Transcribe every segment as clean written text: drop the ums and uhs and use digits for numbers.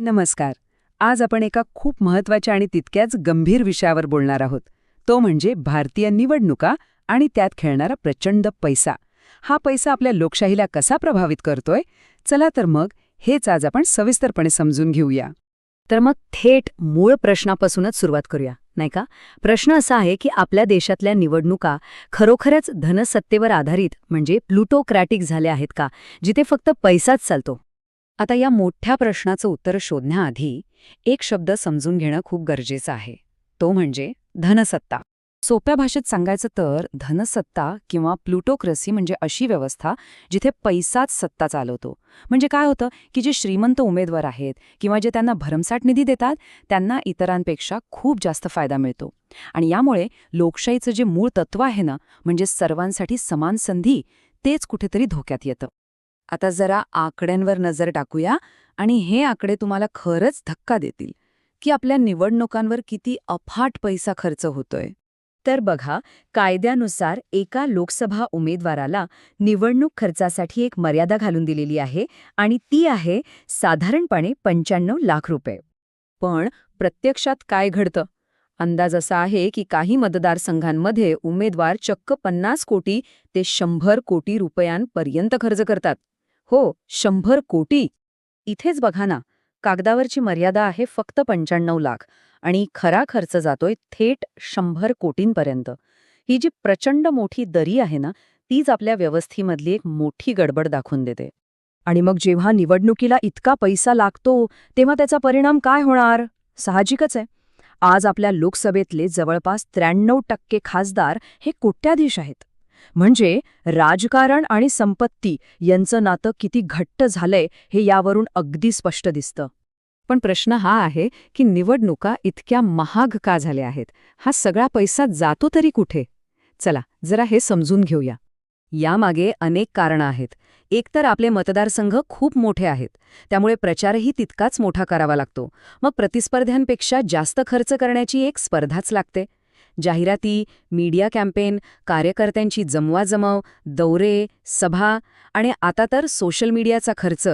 नमस्कार. आज आपण एका खूप महत्त्वाच्या आणि तितक्याच गंभीर विषयावर बोलणार आहोत. तो म्हणजे भारतीय निवडणुका आणि त्यात खेळणारा प्रचंड पैसा. हा पैसा आपल्या लोकशाहीला कसा प्रभावित करतोय? चला तर मग हेच आज आपण सविस्तरपणे समजून घेऊया. तर मग थेट मूळ प्रश्नापासूनच सुरुवात करूया, नाही का? प्रश्न असा आहे की आपल्या देशातल्या निवडणुका खरोखरच धनसत्तेवर आधारित म्हणजे प्लुटोक्रॅटिक झाल्या आहेत का, जिथे फक्त पैसाच चालतो? आता या मोठ्या प्रश्नाचं उत्तर शोधण्याआधी एक शब्द समजून घेणं खूप गरजेचं आहे. तो म्हणजे धनसत्ता. सोप्या भाषेत सांगायचं तर धनसत्ता किंवा प्लुटोक्रसी म्हणजे अशी व्यवस्था जिथे पैसाच सत्ता चालवतो. म्हणजे काय होतं की जे श्रीमंत उमेदवार आहेत किंवा जे त्यांना भरमसाठ निधी देतात त्यांना इतरांपेक्षा खूप जास्त फायदा मिळतो. आणि यामुळे लोकशाहीचं जे मूळ तत्व आहे ना, म्हणजे सर्वांसाठी समान संधी, तेच कुठेतरी धोक्यात येतं. आता जरा आकड्यांवर नजर टाकूया आणि हे आकडे तुम्हाला खरंच धक्का देतील की आपल्या निवडणुकांवर किती अफाट पैसा खर्च होतोय. तर बघा, कायद्यानुसार एका लोकसभा उमेदवाराला निवडणूक खर्चासाठी एक मर्यादा घालून दिलेली आहे आणि ती आहे साधारणपणे 95 लाख रुपये. पण प्रत्यक्षात काय घडतं? अंदाज असा आहे की काही मतदारसंघांमध्ये उमेदवार चक्क 50 कोटी ते 100 कोटी रुपयांपर्यंत खर्च करतात. हो, 100 कोटी. इथेच बघा ना, कागदावरची मर्यादा आहे फक्त 95 लाख आणि खरा खर्च जातोय थेट 100 कोटींपर्यंत. ही जी प्रचंड मोठी दरी आहे ना, तीच आपल्या व्यवस्थेमधली एक मोठी गडबड दाखवून देते. आणि मग जेव्हा निवडणुकीला इतका पैसा लागतो, तेव्हा त्याचा परिणाम काय होणार? साहजिकच आहे. आज आपल्या लोकसभेतले जवळपास 93% खासदार हे कोट्याधीश आहेत. म्हणजे राजकारण आणि संपत्ती यांचं नातं किती घट्ट झालंय हे यावरून अगदी स्पष्ट दिसतं. पण प्रश्न हा आहे की निवडणुका इतक्या महाग का झाल्या आहेत? हा सगळा पैसा जातो तरी कुठे? चला जरा हे समजून घेऊया. यामागे अनेक कारणं आहेत. एक तर आपले मतदारसंघ खूप मोठे आहेत, त्यामुळे प्रचारही तितकाच मोठा करावा लागतो. मग प्रतिस्पर्ध्यांपेक्षा जास्त खर्च करण्याची एक स्पर्धाच लागते. जाहिराती, मीडिया कॅम्पेन, कार्यकर्त्यांची जमवाजमव, दौरे, सभा आणि आता तर सोशल मीडियाचा खर्च.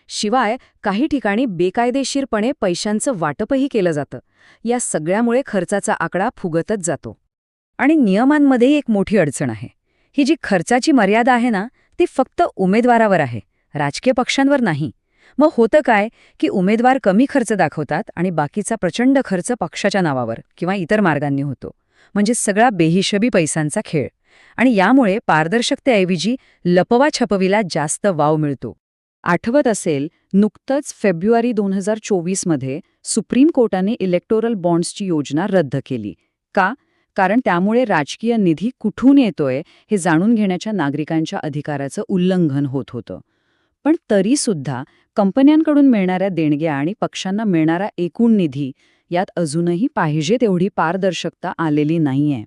शिवाय काही ठिकाणी बेकायदेशीरपणे पैशांचं वाटपही केलं जातं. या सगळ्यामुळे खर्चाचा आकडा फुगतच जातो. आणि नियमांमध्ये एक मोठी अडचण आहे. ही जी खर्चाची मर्यादा आहे ना, ती फक्त उमेदवारावर आहे, राजकीय पक्षांवर नाही. मग होतं काय की उमेदवार कमी खर्च दाखवतात आणि बाकीचा प्रचंड खर्च पक्षाच्या नावावर किंवा इतर मार्गांनी होतो. म्हणजे सगळा बेहिशेबी पैशांचा खेळ. आणि यामुळे पारदर्शकतेऐवजी लपवा-छपवीला जास्त वाव मिळतो. आठवत असेल, नुकतंच फेब्रुवारी 2024 मध्ये सुप्रीम कोर्टाने इलेक्टोरल बॉन्ड्सची योजना रद्द केली. का? कारण त्यामुळे राजकीय निधी कुठून येतोय हे जाणून घेण्याच्या नागरिकांच्या अधिकाराचं उल्लंघन होत होतं. पण तरीसुद्धा कंपन्यांकडून मिळणाऱ्या देणग्या आणि पक्षांना मिळणारा एकूण निधी यात अजूनही पाहिजे तेवढी पारदर्शकता आलेली नाहीये.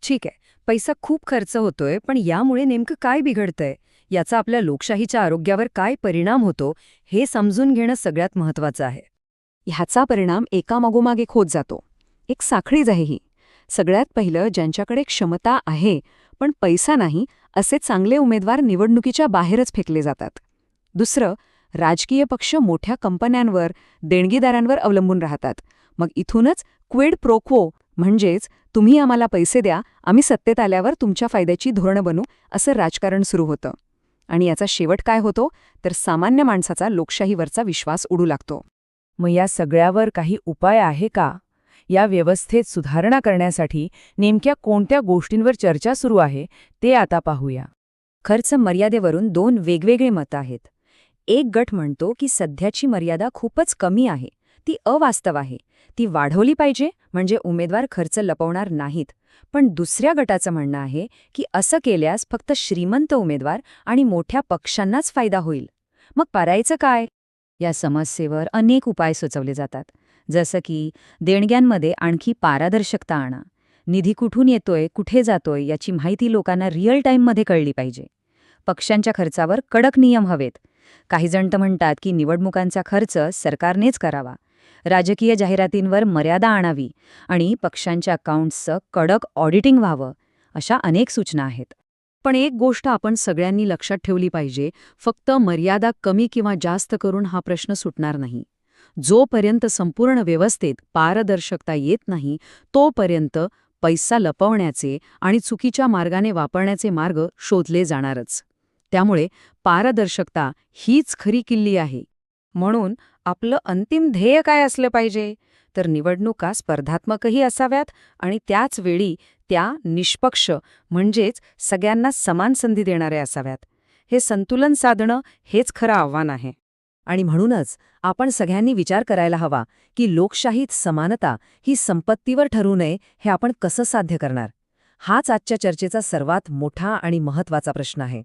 ठीक आहे, पैसा खूप खर्च होतोय, पण यामुळे नेमकं काय बिघडतंय? याचा आपल्या लोकशाहीच्या आरोग्यावर काय परिणाम होतो हे समजून घेणं सगळ्यात महत्त्वाचं आहे. ह्याचा परिणाम एकामागोमाग एक होत जातो. एक साखळीच आहे ही. सगळ्यात पहिलं, ज्यांच्याकडे क्षमता आहे पण पैसा नाही असे चांगले उमेदवार निवडणुकीच्या बाहेरच फेकले जातात. दुसरं, राजकीय पक्ष मोठ्या कंपन्यांवर, देणगीदारांवर अवलंबून राहतात. मग इथूनच क्विड प्रो क्वो म्हणजेच तुम्ही आम्हाला पैसे द्या, आम्ही सत्तेत आल्यावर तुमच्या फायद्याची धोरणं बनवू, असं राजकारण सुरू होतं. आणि याचा शेवट काय होतो तर सामान्य माणसाचा लोकशाहीवरचा विश्वास उडू लागतो. मग या सगळ्यावर काही उपाय आहे का? या व्यवस्थेत सुधारणा करण्यासाठी नेमक्या कोणत्या गोष्टींवर चर्चा सुरू आहे ते आता पाहूया. खर्च मर्यादेवरून दोन वेगवेगळे मतं आहेत. एक गट म्हणतो की सध्याची मर्यादा खूपच कमी आहे, ती अवास्तव आहे, ती वाढवली पाहिजे म्हणजे उमेदवार खर्च लपवणार नाहीत. पण दुसऱ्या गटाचं म्हणणं आहे की असं केल्यास फक्त श्रीमंत उमेदवार आणि मोठ्या पक्षांनाच फायदा होईल. मग करायचं काय? या समस्येवर अनेक उपाय सुचवले जातात. जसं की देणग्यांमध्ये आणखी पारदर्शकता आणा, निधी कुठून येतोय, कुठे जातोय याची माहिती लोकांना रिअल टाईममध्ये कळली पाहिजे. पक्षांच्या खर्चावर कडक नियम हवेत. काही जण तर म्हणतात की निवडणुकांचा खर्च सरकारनेच करावा, राजकीय जाहिरातींवर मर्यादा आणावी आणि पक्षांच्या अकाउंट्सचं कडक ऑडिटिंग व्हावं, अशा अनेक सूचना आहेत. पण एक गोष्ट आपण सगळ्यांनी लक्षात ठेवली पाहिजे, फक्त मर्यादा कमी किंवा जास्त करून हा प्रश्न सुटणार नाही. जोपर्यंत संपूर्ण व्यवस्थेत पारदर्शकता येत नाही तोपर्यंत पैसा लपवण्याचे आणि चुकीच्या मार्गाने वापरण्याचे मार्ग शोधले जाणारच. त्यामुळे पारदर्शकता हीच खरी किल्ली आहे. म्हणून आपलं अंतिम ध्येय काय असलं पाहिजे? तर निवडणुका स्पर्धात्मकही असाव्यात आणि त्याच वेळी त्या निष्पक्ष म्हणजेच सगळ्यांना समान संधी देणाऱ्या असाव्यात. हे संतुलन साधणं हेच खरं आव्हान आहे. आणि म्हणूनच आपण सगळ्यांनी विचार करायला हवा की लोकशाहीत समानता ही संपत्तीवर ठरू नये हे आपण कसं साध्य करणार. हाच आजच्या चर्चेचा सर्वात मोठा आणि महत्त्वाचा प्रश्न आहे.